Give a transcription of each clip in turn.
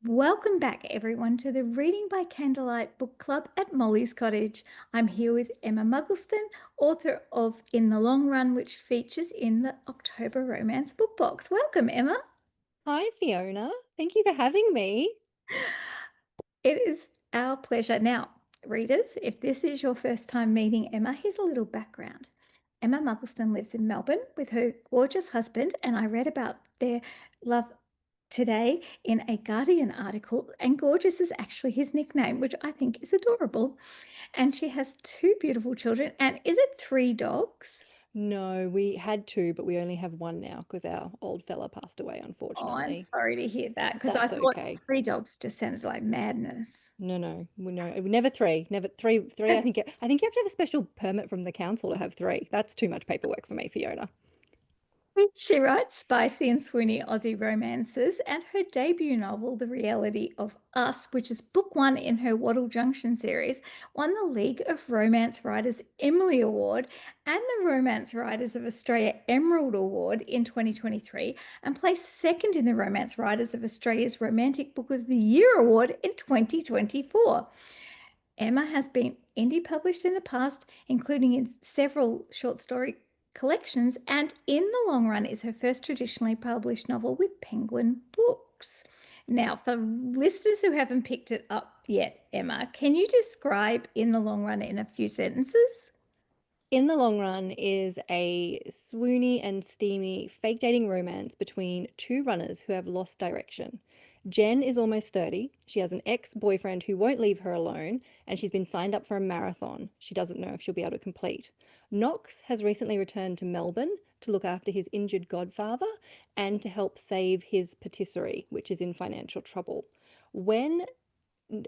Welcome back, everyone, to the Reading by Candlelight Book Club at Molly's Cottage. I'm here with Emma Mugglestone, author of In the Long Run, which features in the October Romance Book Box. Welcome, Emma. Hi, Fiona. Thank you for having me. It is our pleasure. Now, readers, if this is your first time meeting Emma, here's a little background. Emma Mugglestone lives in Melbourne with her gorgeous husband, and I read about their love today in a Guardian article, and gorgeous is actually his nickname, which I think is adorable. And she has two beautiful children. And is it three dogs? No, we had two, but we only have one now because our old fella passed away, Oh, I'm unfortunately. sorry to hear that because I That's thought okay. three dogs just sounded like madness. No, never three, never three. I think you have to have a special permit from the council to have three. That's too much paperwork for me, Fiona. She writes spicy and swoony Aussie romances, and her debut novel, The Reality of Us, which is book one in her Wattle Junction series, won the League of Romance Writers Emily Award and the Romance Writers of Australia Emerald Award in 2023, and placed second in the Romance Writers of Australia's Romantic Book of the Year Award in 2024. Emma has been indie published in the past, including in several short story collections, and In the Long Run is her first traditionally published novel with Penguin Books. Now, for listeners who haven't picked it up yet, Emma, can you describe In the Long Run in a few sentences? In the Long Run is a swoony and steamy fake dating romance between two runners who have lost direction. Jen is almost 30. She has an ex-boyfriend who won't leave her alone, and she's been signed up for a marathon she doesn't know if she'll be able to complete. Knox has recently returned to Melbourne to look after his injured godfather and to help save his patisserie, which is in financial trouble. When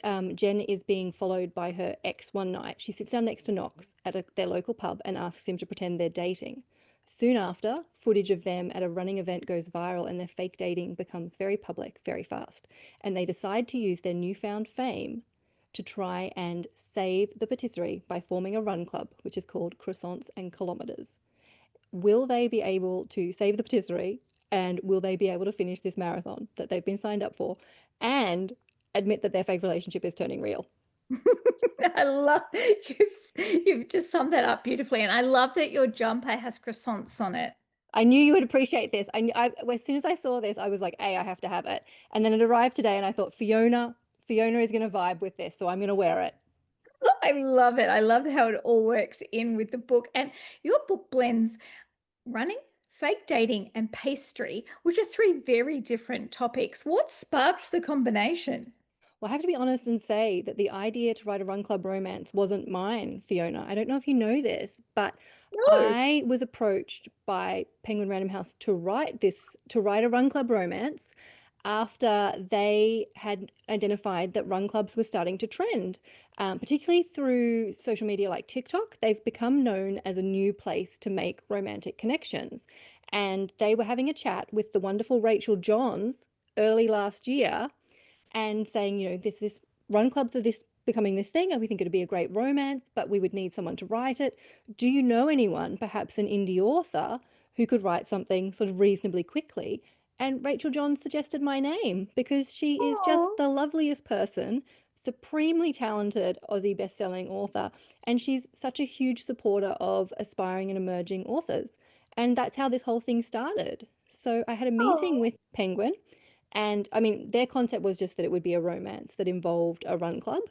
Jen is being followed by her ex one night. She sits down next to Knox at their local pub and asks him to pretend they're dating. Soon after, footage of them at a running event goes viral and their fake dating becomes very public very fast. And they decide to use their newfound fame to try and save the patisserie by forming a run club, which is called Croissants and Kilometers. Will they be able to save the patisserie, and will they be able to finish this marathon that they've been signed up for and admit that their fake relationship is turning real? I love you've just summed that up beautifully, and I love that your jumper has croissants on it. I knew you would appreciate this. As soon as I saw this, I was like, "Hey, I have to have it." And then it arrived today, and I thought, Fiona is going to vibe with this, so I'm going to wear it. I love it. I love how it all works in with the book. And your book blends running, fake dating, and pastry, which are three very different topics. What sparked the combination? Well, I have to be honest and say that the idea to write a run club romance wasn't mine, Fiona. I don't know if you know this, but No. I was approached by Penguin Random House to write a run club romance after they had identified that run clubs were starting to trend, particularly through social media like TikTok. They've become known as a new place to make romantic connections. And they were having a chat with the wonderful Rachael Johns early last year and saying, this run clubs are this becoming this thing, and we think it'd be a great romance, but we would need someone to write it. Do you know anyone, perhaps an indie author, who could write something sort of reasonably quickly? And Rachael Johns suggested my name because she is just Oh, the loveliest person, supremely talented Aussie best-selling author, and she's such a huge supporter of aspiring and emerging authors. And that's how this whole thing started. So I had a meeting oh. with Penguin, and I mean, their concept was just that it would be a romance that involved a run club.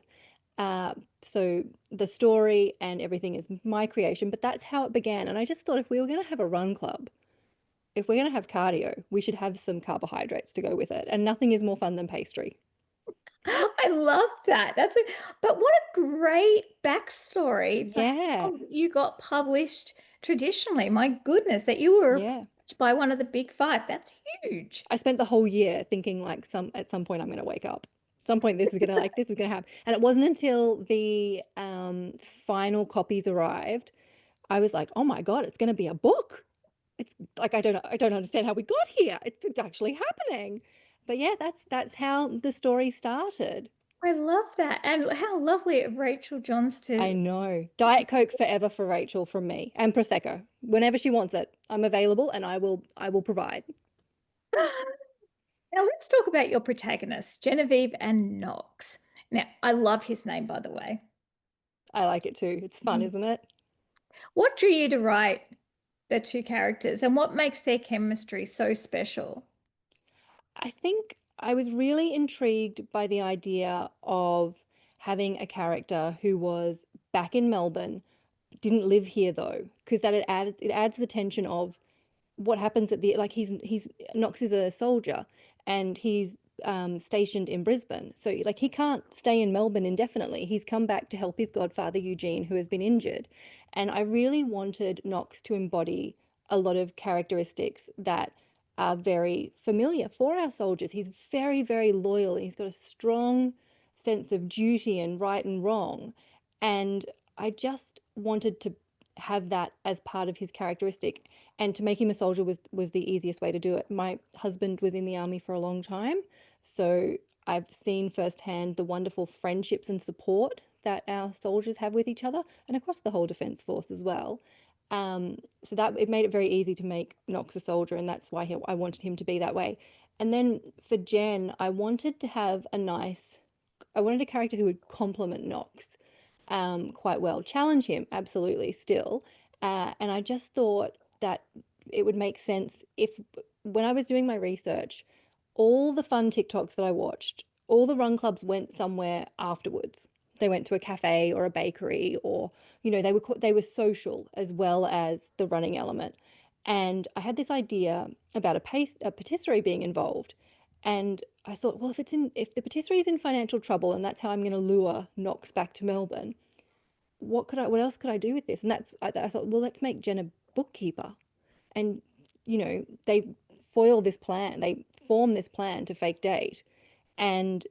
So the story and everything is my creation, but that's how it began. And I just thought if we were going to have a run club, if we're going to have cardio, we should have some carbohydrates to go with it. And nothing is more fun than pastry. I love that. But what a great backstory for Yeah. how you got published traditionally. My goodness, that you were Yeah. approached by one of the big five. That's huge. I spent the whole year thinking like at some point I'm going to wake up. At some point this is going to happen. And it wasn't until the final copies arrived I was like, "Oh my God, it's going to be a book." It's like I don't understand how we got here. It's actually happening. But yeah, that's how the story started. I love that. And how lovely of Rachel Johns I to know. Diet Coke forever for Rachel from me, and Prosecco. Whenever she wants it, I'm available and I will provide. Now let's talk about your protagonists, Genevieve and Knox. Now, I love his name, by the way. I like it too. It's fun, Mhm. isn't it? What drew you to write the two characters and what makes their chemistry so special? I think I was really intrigued by the idea of having a character who was back in Melbourne, didn't live here though, because it adds the tension of what happens at the, like, he's Knox is a soldier and he's stationed in Brisbane. So like he can't stay in Melbourne indefinitely. He's come back to help his godfather Eugene, who has been injured. And I really wanted Knox to embody a lot of characteristics that are very familiar for our soldiers. He's very, very loyal and he's got a strong sense of duty and right and wrong. And I just wanted to have that as part of his characteristic, and to make him a soldier was the easiest way to do it. My husband was in the army for a long time, so I've seen firsthand the wonderful friendships and support that our soldiers have with each other and across the whole defence force as well. So that it made it very easy to make Knox a soldier, and that's why I wanted him to be that way. And then for Jen, I wanted a character who would complement Knox quite well, challenge him absolutely still. And I just thought that it would make sense if, when I was doing my research, all the fun TikToks that I watched, all the run clubs went somewhere afterwards. They went to a cafe or a bakery, or they were social as well as the running element. And I had this idea about a patisserie being involved. And I thought, well, if the patisserie is in financial trouble and that's how I'm going to lure Knox back to Melbourne, what else could I do with this? And I thought, well, let's make Jen a bookkeeper. And they they form this plan to fake date, and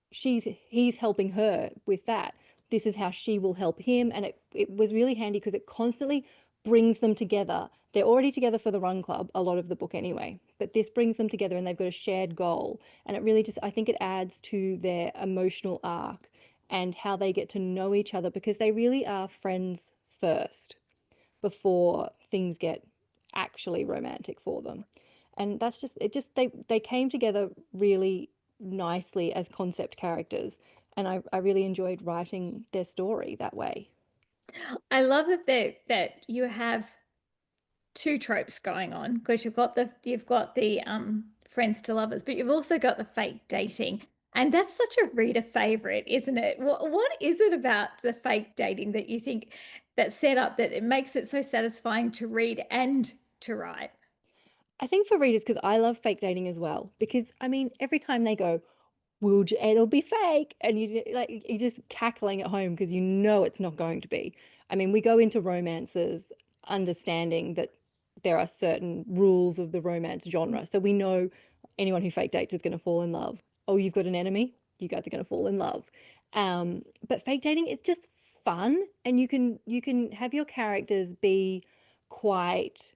he's helping her with that. This is how she will help him, and it was really handy because it constantly brings them together. They're already together for the run club, a lot of the book anyway, but this brings them together and they've got a shared goal. And it really just, I think it adds to their emotional arc and how they get to know each other, because they really are friends first before things get actually romantic for them. And that's just it just they came together really nicely as concept characters. And I really enjoyed writing their story that way. I love that you have two tropes going on because you've got the friends to lovers, but you've also got the fake dating. And that's such a reader favorite, isn't it? What is it about the fake dating that you think that set up that it makes it so satisfying to read and to write? I think for readers, because I love fake dating as well, because I mean, every time they go, it'll be fake, and you're just cackling at home because you know it's not going to be. I mean, we go into romances understanding that there are certain rules of the romance genre, so we know anyone who fake dates is going to fall in love. Oh, you've got an enemy, you guys are going to fall in love. But fake dating, it's just fun, and you can have your characters be quite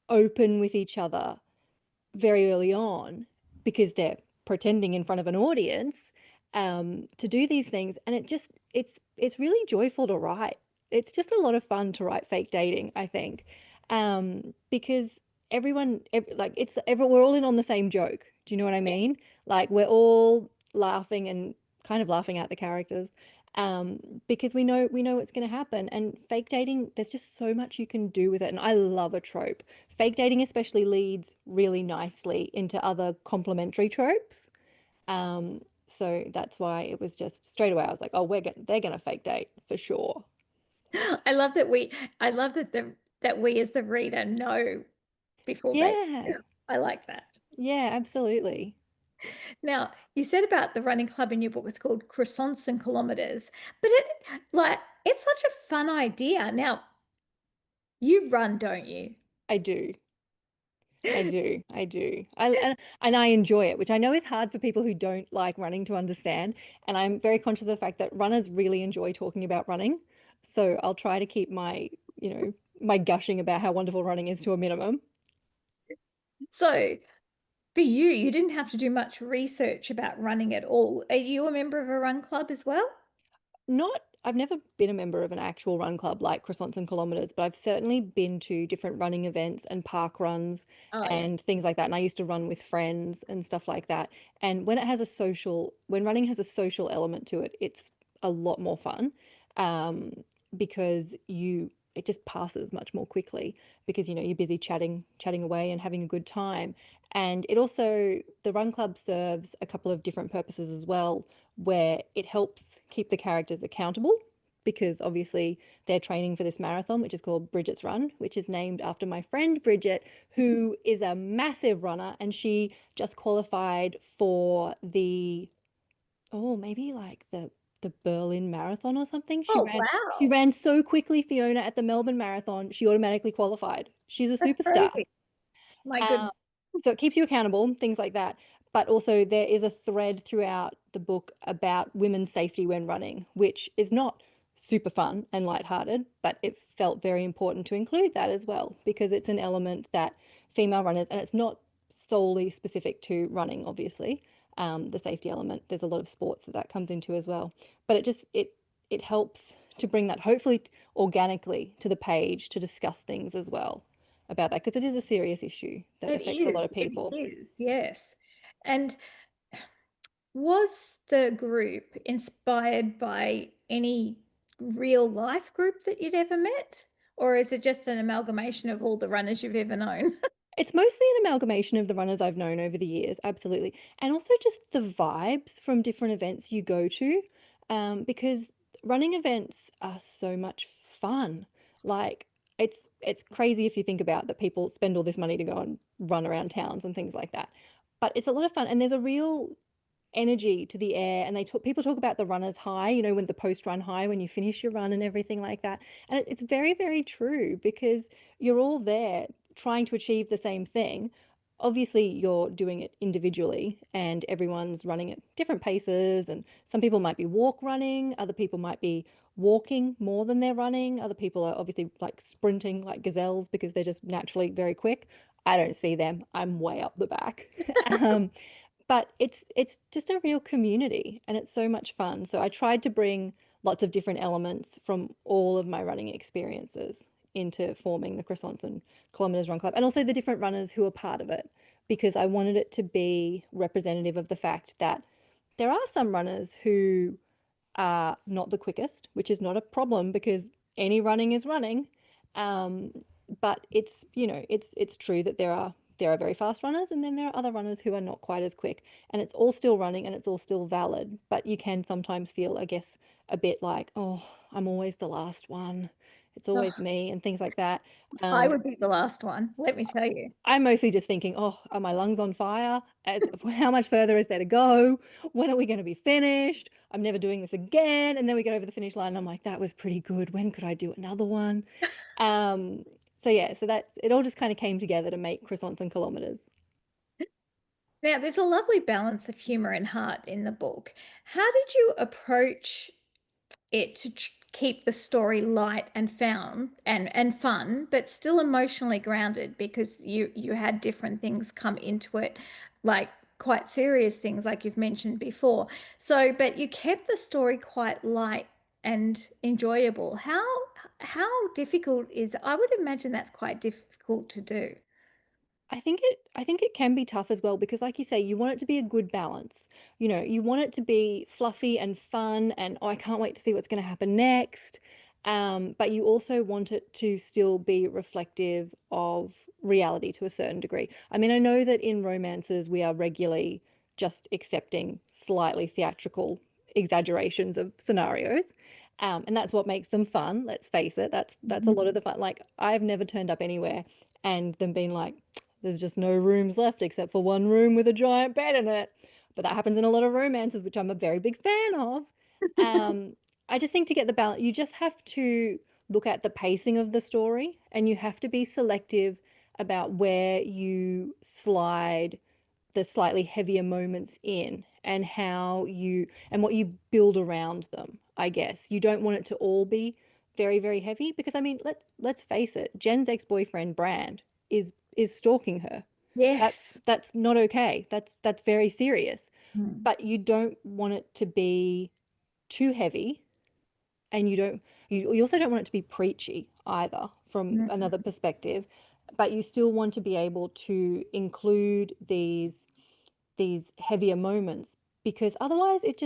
open with each other very early on, because they're pretending in front of an audience to do these things, and it's really joyful to write. It's just a lot of fun to write fake dating, I think, because we're all in on the same joke. Do you know what I mean? Like we're all laughing and kind of laughing at the characters, because we know what's going to happen. And fake dating, there's just so much you can do with it, and I love a trope. Fake dating especially leads really nicely into other complementary tropes. So that's why it was just straight away I was like, oh, they're gonna fake date for sure. I love that we I love that we as the reader know before they Yeah, yeah, I like that. yeah, absolutely. Now, you said about the running club in your book, it's called Croissants and Kilometers, but it's such a fun idea. Now, you run, don't you? I do. I do. I do. And I enjoy it, which I know is hard for people who don't like running to understand. And I'm very conscious of the fact that runners really enjoy talking about running. So I'll try to keep my gushing about how wonderful running is to a minimum. So, for you, you didn't have to do much research about running at all. Are you a member of a run club as well? Not I've never been a member of an actual run club like Croissants and Kilometers, but I've certainly been to different running events and park runs Oh, yeah. and things like that. And I used to run with friends and stuff like that. And when running has a social element to it, it's a lot more fun, um, because it just passes much more quickly because you're busy chatting away and having a good time. And the run club serves a couple of different purposes as well, where it helps keep the characters accountable because obviously they're training for this marathon, which is called Bridget's Run, which is named after my friend Bridget, who is a massive runner, and she just qualified for maybe like the Berlin Marathon or something. She Oh, ran she wow. ran so quickly, Fiona, at the Melbourne Marathon, she automatically qualified. She's a That's superstar. crazy. My Um, goodness. so it keeps you accountable, things like that. But also, there is a thread throughout the book about women's safety when running, which is not super fun and lighthearted, but it felt very important to include that as well because it's an element that female runners, and it's not solely specific to running, obviously. The safety element, there's a lot of sports that comes into as well. But it helps to bring that hopefully organically to the page to discuss things as well about that because it is a serious issue that affects a lot of It people. is, yes. And was the group inspired by any real life group that you'd ever met? Or is it just an amalgamation of all the runners you've ever known? It's mostly an amalgamation of the runners I've known over the years, absolutely. And also just the vibes from different events you go to, because running events are so much fun. Like it's crazy if you think about that people spend all this money to go and run around towns and things like that. But it's a lot of fun, and there's a real energy to the air, and people talk about the runner's high, when the post run high when you finish your run and everything like that. And it's very, very true because you're all there trying to achieve the same thing. Obviously, you're doing it individually, and everyone's running at different paces. And some people might be walk running, other people might be walking more than they're running. Other people are obviously like sprinting like gazelles because they're just naturally very quick. I don't see them. I'm way up the back. Um, but it's just a real community and it's so much fun. So I tried to bring lots of different elements from all of my running experiences into forming the Croissants and Kilometers Run Club and also the different runners who are part of it because I wanted it to be representative of the fact that there are some runners who are not the quickest, which is not a problem because any running is running. Um, but it's true that there are very fast runners and then there are other runners who are not quite as quick. And it's all still running and it's all still valid. But you can sometimes feel, I guess, a bit like, oh, I'm always the last one. It's Oh, always me and things like that. I Um, would be the last one, let me tell you. I'm mostly just thinking, oh, are my lungs on fire? How much further is there to go? When are we going to be finished? I'm never doing this again. And then we get over the finish line and I'm like, that was pretty good. When could I do another one? Um, so yeah, so that's it all just kind of came together to make croissants and kilometers. Now, there's a lovely balance of humor and heart in the book. How did you approach it to keep the story light and fun, but still emotionally grounded because you had different things come into it, like quite serious things, like you've mentioned before. So, but you kept the story quite light and enjoyable. How difficult is? I would imagine that's quite difficult to do. I think it can be tough as well because like you say, you want it to be a good balance. You want it to be fluffy and fun and oh, I can't wait to see what's going to happen next. But you also want it to still be reflective of reality to a certain degree. I mean, I know that in romances we are regularly just accepting slightly theatrical exaggerations of scenarios. And that's what makes them fun. Let's face it, that's a lot of the fun. Like I've never turned up anywhere and them being like, there's just no rooms left except for one room with a giant bed in it. But that happens in a lot of romances, which I'm a very big fan of. Um, I just think to get the balance, you just have to look at the pacing of the story and you have to be selective about where you slide the slightly heavier moments in and what you build around them, I guess. You don't want it to all be very, very heavy because I mean, let's face it, Jen's ex-boyfriend Brand is stalking her. That's Yes. that's not okay. That's very serious. Mm. But you don't want it to be too heavy and you also don't want it to be preachy either from Mm, another perspective, but you still want to be able to include these heavier moments because otherwise it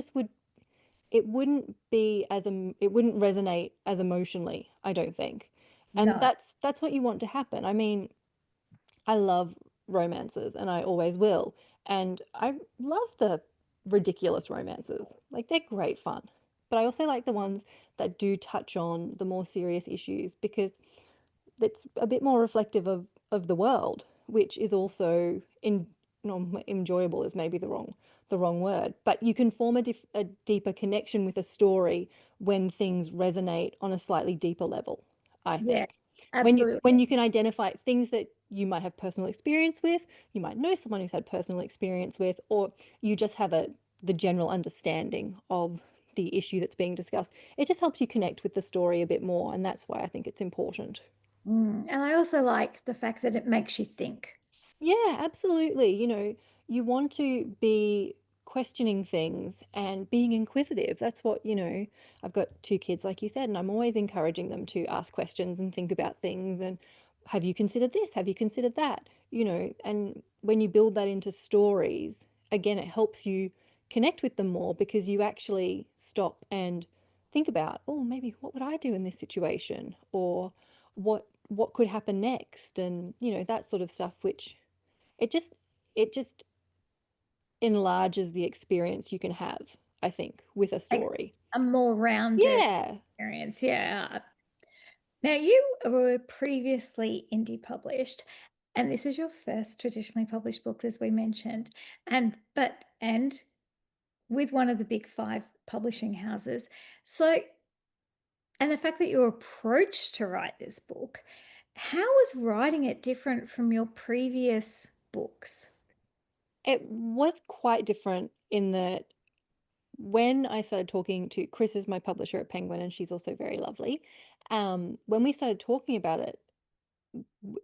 wouldn't be it wouldn't resonate as emotionally, I don't think. And no, that's what you want to happen. I mean, I love romances and I always will. And I love the ridiculous romances. Like they're great fun. But I also like the ones that do touch on the more serious issues because it's a bit more reflective of the world, which is also in no, enjoyable is maybe the wrong word, but you can form a deeper connection with a story when things resonate on a slightly deeper level, I yeah, think. When absolutely. you can identify things that you might have personal experience with, you might know someone who's had personal experience with, or you just have the general understanding of the issue that's being discussed. It just helps you connect with the story a bit more, and that's why I think it's important. And I also like the fact that it makes you think. Yeah, absolutely. You want to be questioning things and being inquisitive. That's what, I've got two kids, like you said, and I'm always encouraging them to ask questions and think about things. And have you considered this? Have you considered that? And when you build that into stories, again, it helps you connect with them more because you actually stop and think about, oh, maybe what would I do in this situation? Or what could happen next? And, that sort of stuff, which it just it just enlarges the experience you can have, I think, with a Like story. a more rounded Yeah. experience. Yeah. Now, you were previously indie published, and this is your first traditionally published book, as we mentioned, and with one of the big five publishing houses. So, and the fact that you were approached to write this book, how was writing it different from your previous books? It was quite different in that when I started talking to Chris is my publisher at Penguin and she's also very lovely. When we started talking about it,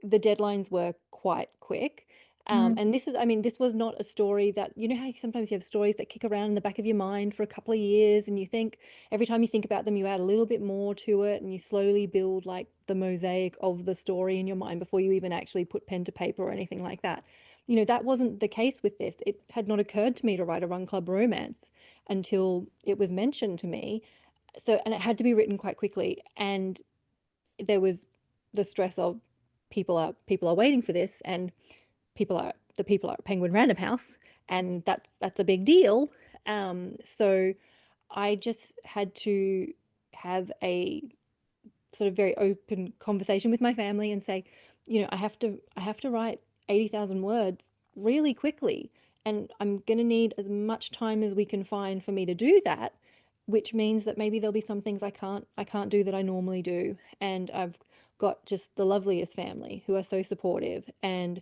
the deadlines were quite quick. Mm, And I mean, this was not a story that, how sometimes you have stories that kick around in the back of your mind for a couple of years, and you think every time you think about them, you add a little bit more to it, and you slowly build like the mosaic of the story in your mind before you even actually put pen to paper or anything like that. That wasn't the case with this. It had not occurred to me to write a run club romance until it was mentioned to me. So, and it had to be written quite quickly. And there was the stress of people are waiting for this and people are at Penguin Random House and that's a big deal. So I just had to have a sort of very open conversation with my family and say, I have to write 80,000 words really quickly and I'm going to need as much time as we can find for me to do that, which means that maybe there'll be some things I can't do that I normally do. And I've got just the loveliest family who are so supportive. And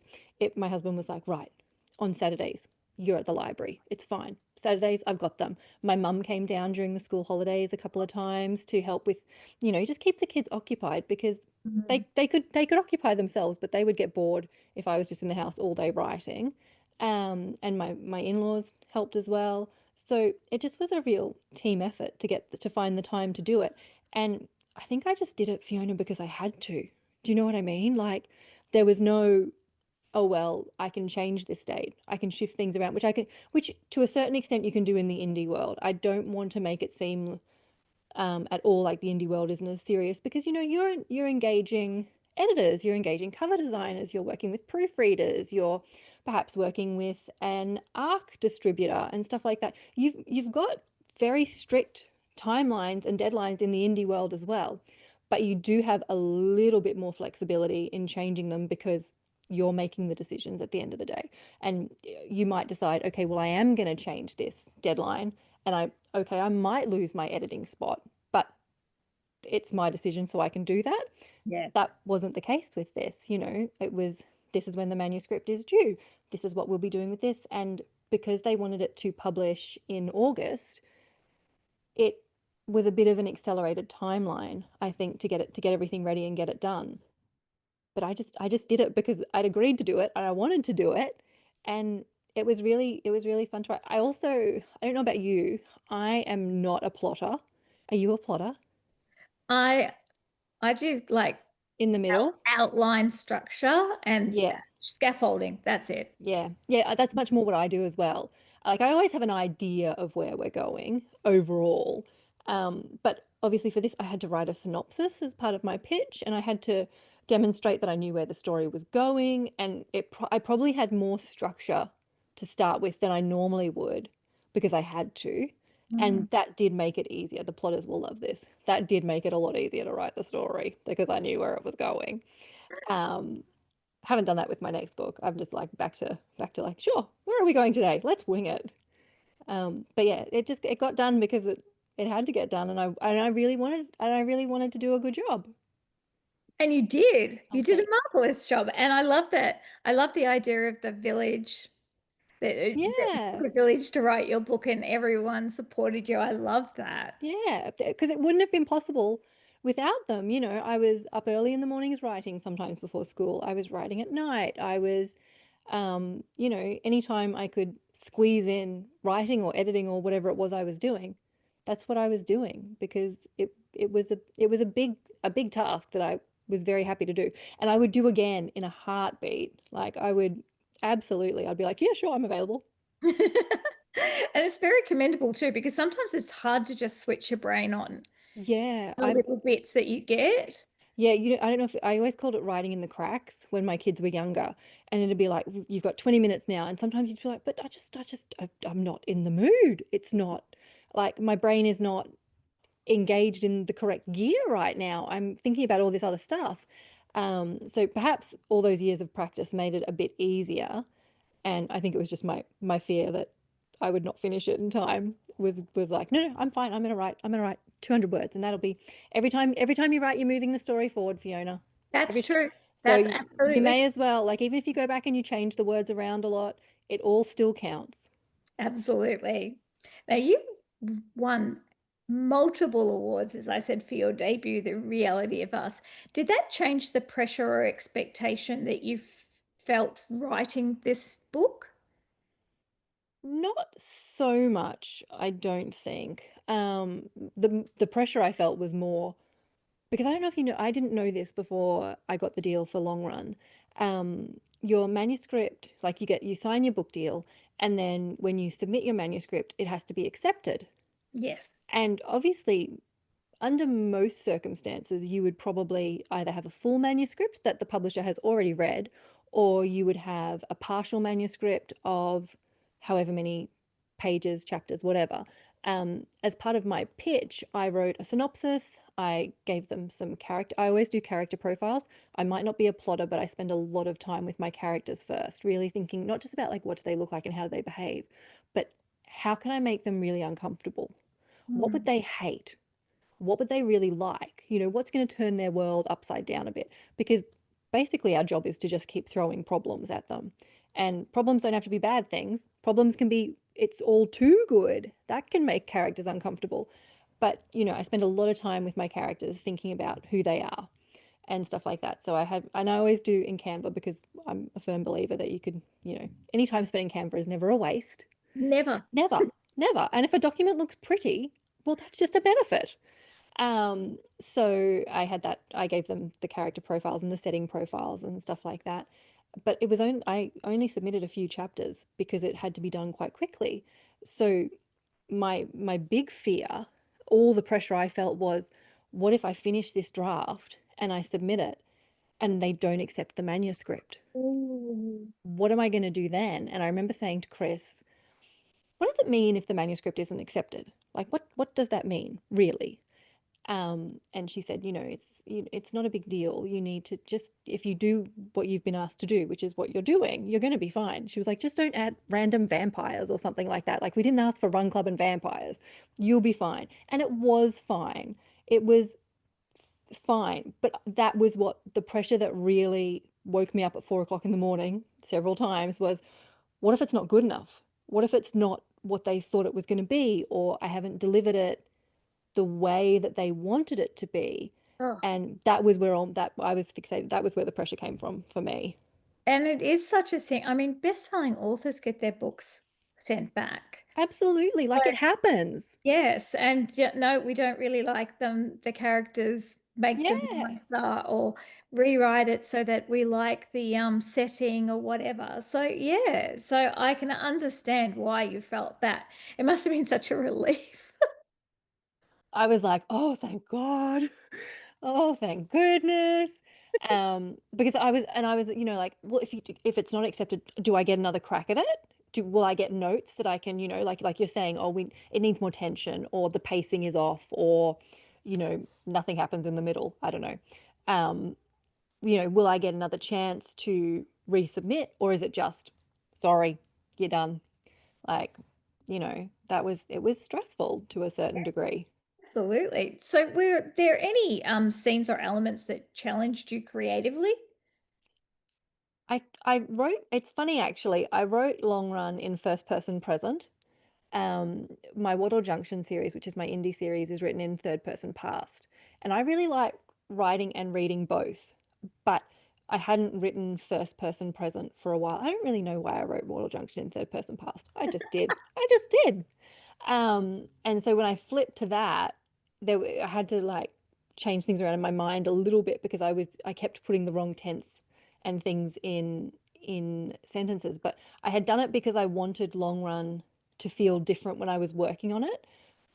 my husband was like, right, on Saturdays, you're at the library. It's fine. Saturdays, I've got them. My mum came down during the school holidays a couple of times to help with, just keep the kids occupied because mm, they could occupy themselves, but they would get bored if I was just in the house all day writing. And my in-laws helped as well. So it just was a real team effort to find the time to do it. And I think I just did it, Fiona, because I had to. Do you know what I mean? Like there was no, oh well, I can change this date. I can shift things around, which to a certain extent you can do in the indie world. I don't want to make it seem at all like the indie world isn't as serious because you're engaging editors, you're engaging cover designers, you're working with proofreaders, you're perhaps working with an ARC distributor and stuff like that. You've got very strict timelines and deadlines in the indie world as well, but you do have a little bit more flexibility in changing them because you're making the decisions at the end of the day. And you might decide, okay, well, I am going to change this deadline and I might lose my editing spot, but it's my decision, so I can do that. yes. That wasn't the case with this. It was this is when the manuscript is due. This is what we'll be doing with this. And because they wanted it to publish in August, it was a bit of an accelerated timeline, I think, to get everything ready and get it done. But I just did it because I'd agreed to do it and I wanted to do it. And it was really fun to write. I don't know about you. I am not a plotter. Are you a plotter? I I do like In the middle? outline structure and Yeah. scaffolding. That's it. Yeah, yeah, that's much more what I do as well. Like I always have an idea of where we're going overall. But obviously for this, I had to write a synopsis as part of my pitch, and I had to demonstrate that I knew where the story was going, and I probably had more structure to start with than I normally would because I had to. Mm. And that did make it easier. The plotters will love this. That did make it a lot easier to write the story because I knew where it was going. Um, haven't done that with my next book. I'm just like back to like, sure, where are we going today? Let's wing it. But yeah, it got done because it had to get done, and I really wanted to do a good job. And you did. Oh, You did a thanks. marvelous job. And I love that. I love the idea of the village, that you Yeah, took a village to write your book and everyone supported you. I love that. yeah, because it wouldn't have been possible without them. You know, I was up early in the mornings writing sometimes before school. I was writing at night. I was, anytime I could squeeze in writing or editing or whatever it was I was doing, that's what I was doing because it was a big task that I was very happy to do. And I would do again in a heartbeat. Like I would absolutely, I'd be like, yeah, sure, I'm available. And it's very commendable too, because sometimes it's hard to just switch your brain on Yeah, the little bits that you get. yeah, I don't know if I always called it writing in the cracks when my kids were younger. And it'd be like, you've got 20 minutes now. And sometimes you'd be like, but I'm not in the mood. It's not like my brain is not engaged in the correct gear right now. I'm thinking about all this other stuff. So perhaps all those years of practice made it a bit easier. And I think it was just my fear that I would not finish it in time was like, no, no, I'm fine. I'm gonna write 200 words, and that'll be every time you write, you're moving the story forward, Fiona. That's Every true. so That's you absolutely, may as well, like, even if you go back and you change the words around a lot, it all still counts. absolutely. Now you won multiple awards, as I said, for your debut, The Reality of Us. Did that change the pressure or expectation that you felt writing this book? Not so much, I don't think. The pressure I felt was more because I don't know if you know, I didn't know this before I got the deal for Long Run. Your manuscript, like you sign your book deal, and then when you submit your manuscript, it has to be accepted. Yes. And obviously, under most circumstances, you would probably either have a full manuscript that the publisher has already read, or you would have a partial manuscript of however many pages, chapters, whatever. As part of my pitch, I wrote a synopsis. I gave them some character. I always do character profiles. I might not be a plotter, but I spend a lot of time with my characters first, really thinking not just about like what do they look like and how do they behave, but how can I make them really uncomfortable? What would Mm. they hate? What would they really like? You know, what's going to turn their world upside down a bit? Because basically, our job is to just keep throwing problems at them. And problems don't have to be bad things. Problems can be, it's all too good. That can make characters uncomfortable. But, I spend a lot of time with my characters thinking about who they are and stuff like that. So and I always do in Canva because I'm a firm believer that you could, any time spent in Canva is never a waste. Never. Never, never. And if a document looks pretty, well, that's just a benefit. So I gave them the character profiles and the setting profiles and stuff like that. But I only submitted a few chapters because it had to be done quite quickly. So my big fear, all the pressure I felt was, what if I finish this draft and I submit it and they don't accept the manuscript? Ooh. What am I going to do then? And I remember saying to Chris, what does it mean if the manuscript isn't accepted? Like what does that mean, really? And she said, it's not a big deal. You need to just, if you do what you've been asked to do, which is what you're doing, you're going to be fine. She was like, just don't add random vampires or something like that. Like, we didn't ask for Run Club and vampires. You'll be fine. And it was fine. It was fine. But that was what the pressure that really woke me up at 4 o'clock in the morning several times was, what if it's not good enough? What if it's not what they thought it was going to be, or I haven't delivered it the way that they wanted it to be? Oh. And that was where all that I was fixated. That was where the pressure came from for me. And it is such a thing. I mean, best-selling authors get their books. sent back. Absolutely. So, Like it happens. yes, and yeah, no, we don't really like them. The characters make them Yeah. nicer or rewrite it so that we like the setting or whatever. So yeah, so I can understand why you felt that. It must have been such a relief. I was like, "Oh, thank God. Oh, thank goodness." Because I was, like, well, if it's not accepted, do I get another crack at it? Will I get notes that I can, like you're saying, oh, we it needs more tension, or the pacing is off, or, nothing happens in the middle. I don't know. Um, will I get another chance to resubmit, or is it just, sorry, you're done? Like, it was stressful to a certain degree. Absolutely. So were there any scenes or elements that challenged you creatively? I wrote, it's funny actually, I wrote Long Run in first person present. My Waddle Junction series, which is my indie series, is written in third person past. And I really like writing and reading both, but I hadn't written first person present for a while. I don't really know why I wrote Waddle Junction in third person past. I just did. I just did. And so when I flipped to that, I had to like change things around in my mind a little bit because I kept putting the wrong tense and things in sentences. But I had done it because I wanted Long Run to feel different when I was working on it.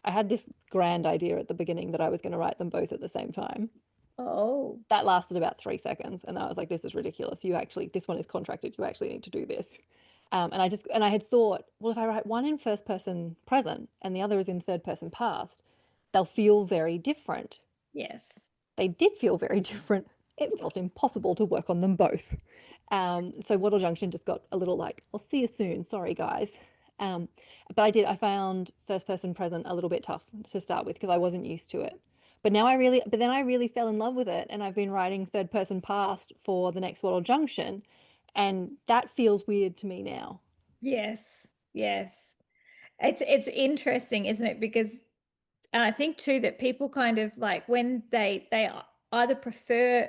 I had this grand idea at the beginning that I was going to write them both at the same time. Oh, That lasted about 3 seconds, and I was like, "This is ridiculous. This one is contracted. You actually need to do this." And I had thought, well, if I write one in first person present and the other is in third person past, they'll feel very different. yes. They did feel very different. It felt impossible to work on them both. So Waddle Junction just got a little like, I'll see you soon. Sorry, guys. Um, but I found first person present a little bit tough to start with because I wasn't used to it. But then I really fell in love with it. And I've been writing third person past for the next Waddle Junction. And that feels weird to me now. Yes. Yes. It's interesting, isn't it? Because and I think too that people kind of like when either prefer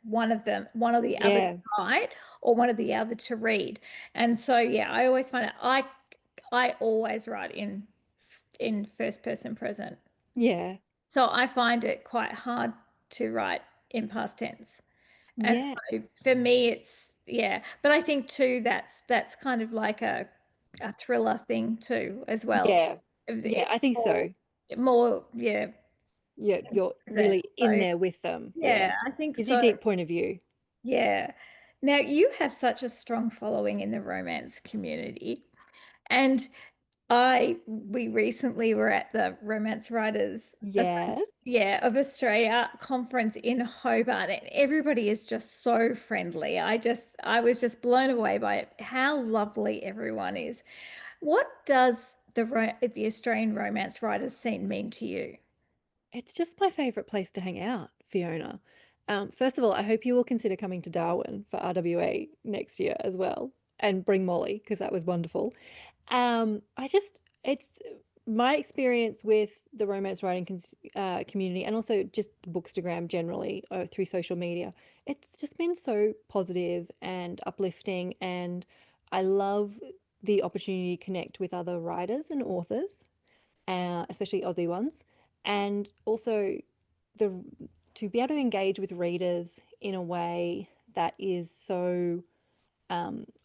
one of them, one or the other to Yeah. write, or one or the other to read. And so yeah, I always find it I always write in first person present. Yeah. So I find it quite hard to write in past tense. And Yeah. so for me it's yeah, but I think too that's kind of like a thriller thing too as well. Yeah. Yeah. It's I think so. more yeah, Yeah. You're present. really in So there with them. yeah, Yeah. I think Gives you so. deep point of view. Yeah. Now you have such a strong following in the romance community. And we recently were at the Romance Writers Yes. of Australia conference in Hobart, and everybody is just so friendly. I was just blown away by it, how lovely everyone is. What does the Australian romance writers scene mean to you? It's just my favorite place to hang out, Fiona. First of all, I hope you will consider coming to Darwin for RWA next year as well, and bring Molly because that was wonderful. It's my experience with the romance writing community and also just the Bookstagram generally through social media. It's just been so positive and uplifting, and I love the opportunity to connect with other writers and authors, especially Aussie ones, and also the to be able to engage with readers in a way that is so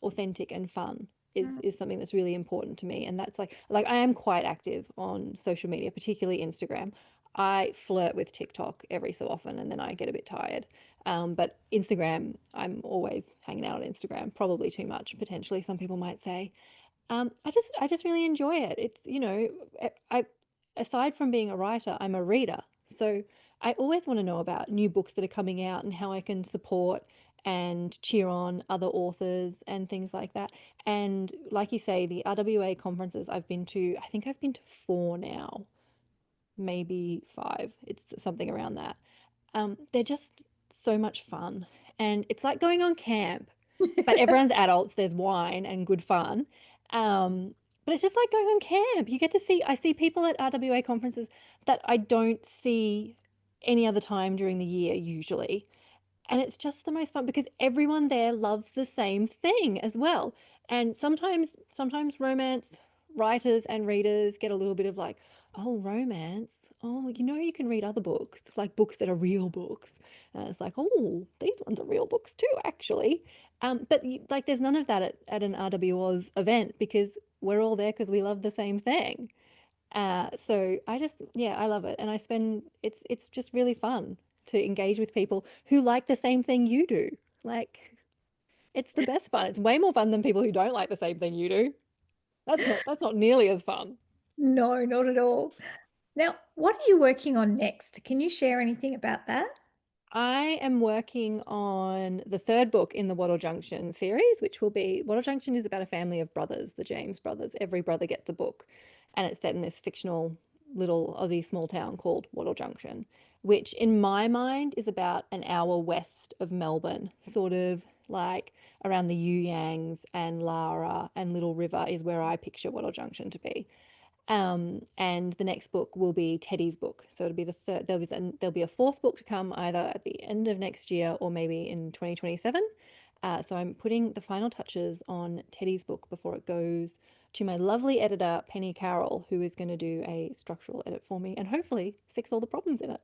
authentic and fun is something that's really important to me. And that's like I am quite active on social media, particularly Instagram. I flirt with TikTok every so often, and then I get a bit tired. But Instagram, I'm always hanging out on Instagram, probably too much, potentially, some people might say. I just really enjoy it. It's, aside from being a writer, I'm a reader. So I always want to know about new books that are coming out and how I can support and cheer on other authors and things like that. And like you say, the RWA conferences I've been to, I think I've been to four now, maybe five. It's something around that. They're just so much fun. And it's like going on camp, but everyone's adults, there's wine and good fun. But it's just like going on camp. I see people at RWA conferences that I don't see any other time during the year, usually. And it's just the most fun because everyone there loves the same thing as well. And sometimes romance writers and readers get a little bit of like, oh, romance. Oh, you can read other books, like books that are real books. And it's like, oh, these ones are real books too, actually. But like, there's none of that at an RWO's event because we're all there because we love the same thing. So yeah, I love it, and it's just really fun to engage with people who like the same thing you do. Like, it's the best fun. It's way more fun than people who don't like the same thing you do. That's not nearly as fun. No, not at all. Now, what are you working on next? Can you share anything about that? I am working on the third book in the Wattle Junction series, which will be Wattle Junction is about a family of brothers, the James brothers. Every brother gets a book, and it's set in this fictional little Aussie small town called Wattle Junction, which in my mind is about an hour west of Melbourne, sort of like around the You Yangs and Lara and Little River is where I picture Wattle Junction to be. And the next book will be Teddy's book. So it'll be the third, there'll be a fourth book to come either at the end of next year or maybe in 2027. So I'm putting the final touches on Teddy's book before it goes to my lovely editor, Penny Carroll, who is going to do a structural edit for me and hopefully fix all the problems in it.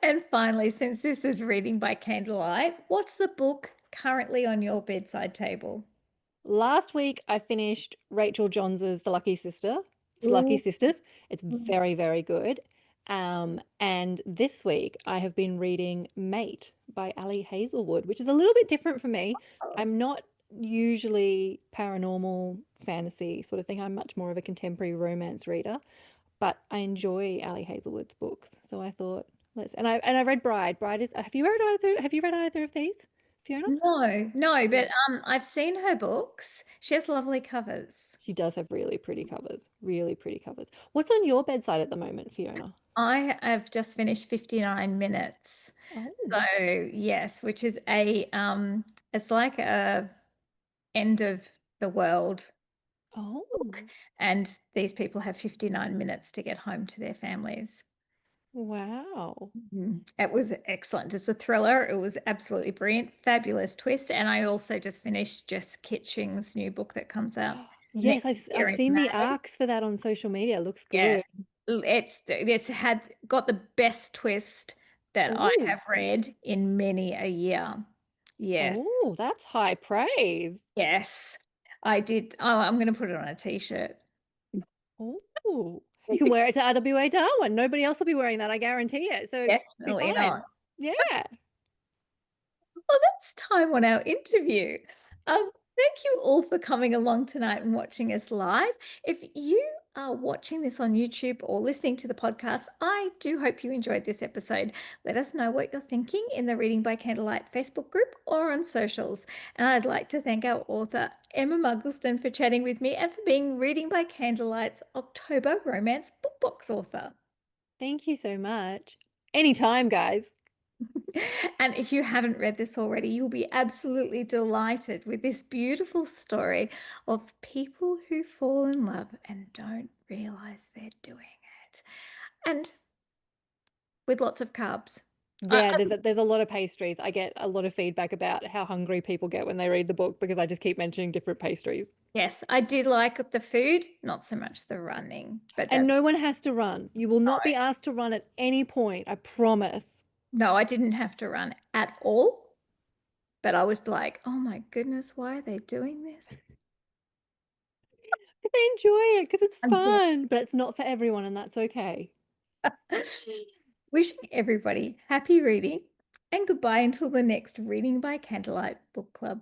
And finally, since this is reading by candlelight, what's the book currently on your bedside table? Last week I finished Rachael Johns's The Lucky Sister. It's Lucky Ooh. Sisters. It's very, very good. And this week I have been reading Mate by Ali Hazelwood, which is a little bit different for me. I'm not usually paranormal fantasy sort of thing. I'm much more of a contemporary romance reader, but I enjoy Ali Hazelwood's books. So I thought, I read Bride. Bride is have you read either of these, Fiona? No, no, Yeah. but I've seen her books. She has lovely covers. She does have really pretty covers, really pretty covers. What's on your bedside at the moment, Fiona? I have just finished 59 minutes. Oh, So yes, which is a it's like a end of the world book. oh, And these people have 59 minutes to get home to their families. wow. It was excellent. It's a thriller. It was absolutely brilliant, fabulous twist. And I also just finished Jess Kitching's new book that comes out Yes, next I've year in seen the May. arcs for that on social media. It looks Yes, good. it's had got the best twist that I Oh, have read in many a year. Yes, oh, that's high praise. yes, I did. Oh, I'm going to put it on a t-shirt. Oh, you can wear it to RWA Darwin. Nobody else will be wearing that, I guarantee it. So be Definitely fine. not. Yeah. Well, that's time on our interview. Thank you all for coming along tonight and watching us live. If you are watching this on YouTube or listening to the podcast, I do hope you enjoyed this episode. Let us know what you're thinking in the Reading by Candlelight Facebook group or on socials. And I'd like to thank our author, Emma Mugglestone, for chatting with me and for being Reading by Candlelight's October Romance Book Box author. Thank you so much. Anytime, guys. And if you haven't read this already, you'll be absolutely delighted with this beautiful story of people who fall in love and don't realize they're doing it. And with lots of carbs. Yeah, there's a lot of pastries. I get a lot of feedback about how hungry people get when they read the book because I just keep mentioning different pastries. Yes, I did like the food, not so much the running, but And that's no one has to run. You will not be asked to run at any point, I promise. no, I didn't have to run at all. But I was like, oh my goodness, why are they doing this? They enjoy it because it's I'm good. fun, but it's not for everyone, and that's okay. Wishing everybody happy reading and goodbye until the next Reading by Candlelight Book Club.